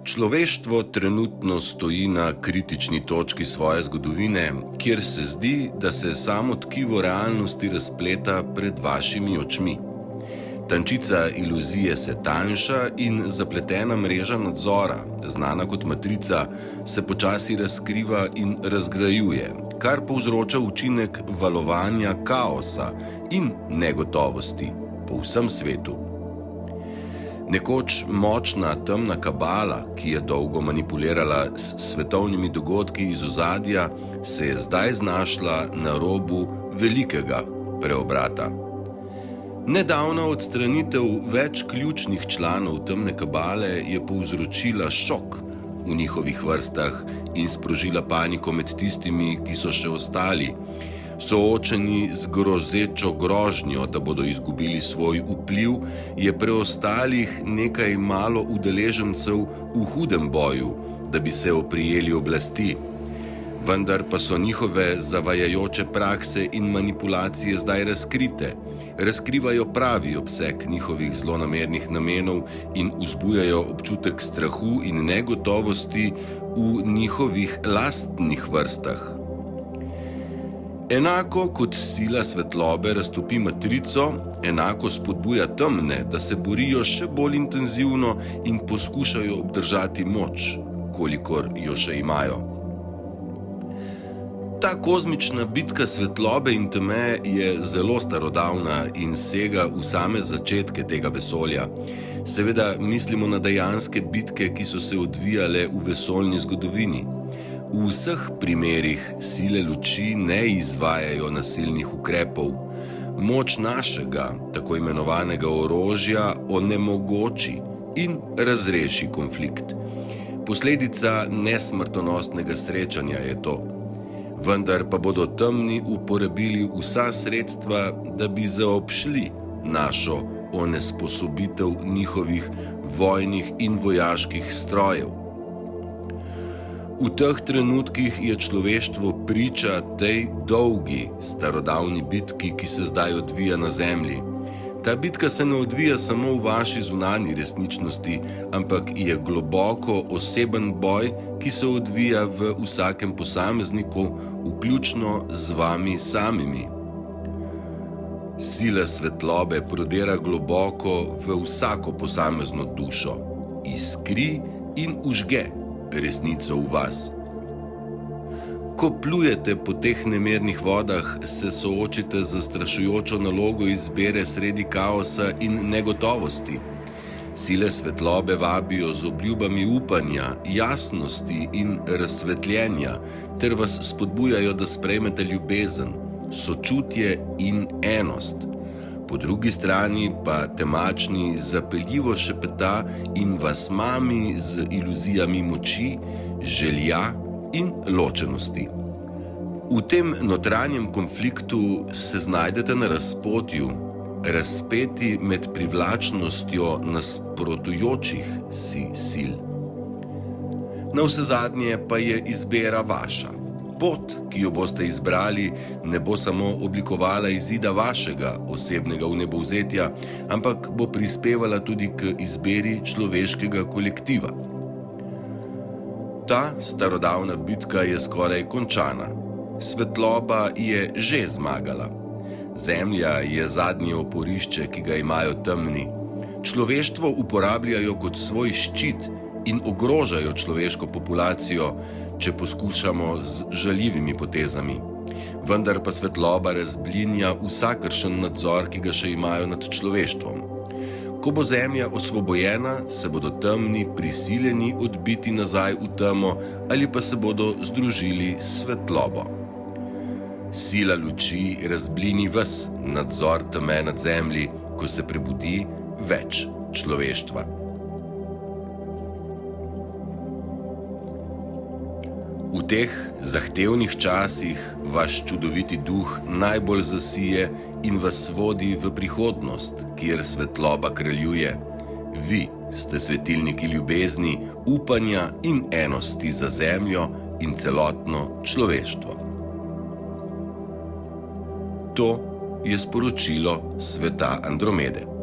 Človeštvo trenutno stoji na kritični točki svoje zgodovine, kjer se zdi, da se samo tkivo realnosti razpleta pred vašimi očmi. Tančica iluzije se tanjša in zapletena mreža nadzora, znana kot matrica, se počasi razkriva in razgrajuje, kar povzroča učinek valovanja kaosa in negotovosti po vsem svetu. Nekoč močna temna kabala, ki je dolgo manipulirala s svetovnimi dogodki iz ozadja, se je zdaj znašla na robu velikega preobrata. Nedavna odstranitev več ključnih članov temne kabale je povzročila šok v njihovih vrstah in sprožila paniko med tistimi, ki so še ostali, soočeni z grozečo grožnjo, da bodo izgubili svoj vpliv, je preostalih nekaj malo udeležencev v hudem boju, da bi se oprijeli oblasti. Vendar pa so njihove zavajajoče prakse in manipulacije zdaj razkrite, razkrivajo pravi obseg njihovih zlonamernih namenov in vzbujajo občutek strahu in negotovosti v njihovih lastnih vrstah. Enako kot sila svetlobe raztopi matrico, enako spodbuja temne, da se borijo še bolj intenzivno in poskušajo obdržati moč, kolikor jo še imajo. Ta kozmična bitka svetlobe in teme je zelo starodavna in sega v same začetke tega vesolja. Seveda mislimo na dejanske bitke, ki so se odvijale v vesoljni zgodovini. V vseh primerih sile luči ne izvajajo nasilnih ukrepov. Moč našega, tako imenovanega orožja, onemogoči in razreši konflikt. Posledica nesmrtonosnega srečanja je to. Vendar pa bodo temni uporabili vsa sredstva, da bi zaobšli našo onesposobitev njihovih vojnih in vojaških strojev. V teh trenutkih je človeštvo priča tej dolgi, starodavni bitki, ki se zdaj odvija na Zemlji. Ta bitka se ne odvija samo v vaši zunanji resničnosti, ampak je globoko oseben boj, ki se odvija v vsakem posamezniku, vključno z vami samimi. Sila svetlobe prodira globoko v vsako posamezno dušo, iskri in užge resnico v vas. Ko plujete po teh nemirnih vodah, se soočite z zastrašujočo nalogo izbire sredi kaosa in negotovosti. Sile svetlobe vabijo z obljubami upanja, jasnosti in razsvetljenja, ter vas spodbujajo, da sprejmete ljubezen, sočutje in enost. Po drugi strani pa temačni zapeljivo šepeta in vas mami z iluzijami moči, želja in ločenosti. V tem notranjem konfliktu se znajdete na razpotju, razpeti med privlačnostjo nasprotujočih si sil. Navsezadnje pa je izbira vaša. Pot, ki jo boste izbrali, ne bo samo oblikovala izida vašega osebnega vnebovzetja, ampak bo prispevala tudi k izbiri človeškega kolektiva. Ta starodavna bitka je skoraj končana. Svetloba je že zmagala. Zemlja je zadnje oporišče, ki ga imajo temni. Človeštvo uporabljajo kot svoj ščit in ogrožajo človeško populacijo, če poskušamo z žaljivimi potezami. Vendar pa svetloba razblinja vsakršen nadzor, ki ga še imajo nad človeštvom. Ko bo Zemlja osvobojena, se bodo temni prisiljeni odbiti nazaj v temo ali pa se bodo združili s svetlobo. Sila luči razblini ves nadzor teme nad Zemlji, ko se prebudi več človeštva. V teh zahtevnih časih vaš čudoviti duh najbolj zasije in vas vodi v prihodnost, kjer svetloba kraljuje. Vi ste svetilniki ljubezni, upanja in enosti za Zemljo in celotno človeštvo. To je sporočilo sveta Andromede.